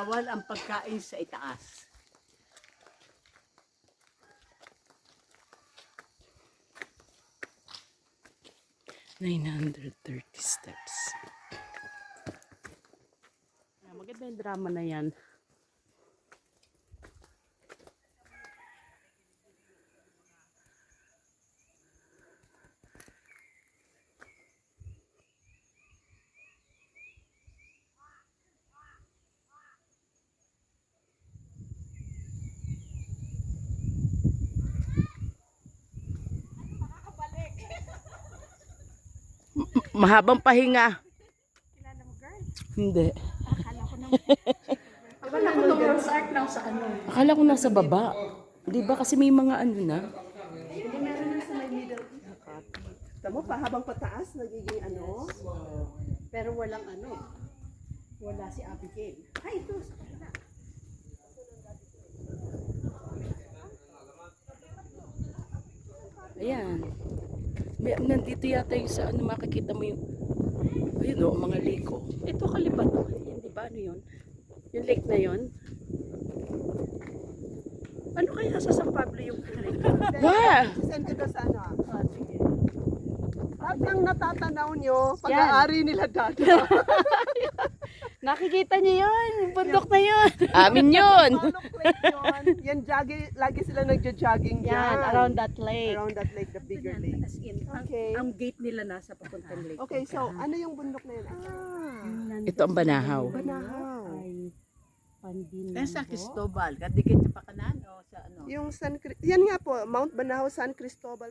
bawal ang pagkain sa itaas. $930 steps. Maganda yung drama na yan. Mahabang pahinga. Kilala mo, girl? Hindi. Akala ko naman. Akala ko Noah's Ark lang sa ano. Akala ko nasa baba. Di ba kasi may mga ano na? Hindi meron lang sa may middle. Tama pa, habang pataas, nagiging ano. Pero walang ano. Wala si Abigail. Ay, ito. Sa kanila. Ayan. Nandito yata yung sa ano, makikita mo yung ayun o, mga lake o. Ito kalipat o. Yan, di ba? Ano yun? Yung lake na yun? Ano kaya sa San Pablo yung lake? Wow! Sisend ko sa ano. Ah, sige. At ang natatanaw nyo, pag-aari nila dati. Nakikita niyo yun! Yung bundok na yun! Amin yun! Manok Lake yun. Yan, lagi sila nagja-jogging dyan. Yan, around that lake. Around that lake, the bigger lake. As in, Okay. ang gate nila nasa papuntang lake. Okay, so ano yung bundok na yun? Ito ang Banahaw. Banahaw. Ay, Pandin. Yan sa Cristobal, kadikit sa Pakanan o sa ano? Yung yan nga po, Mount Banahaw, San Cristobal.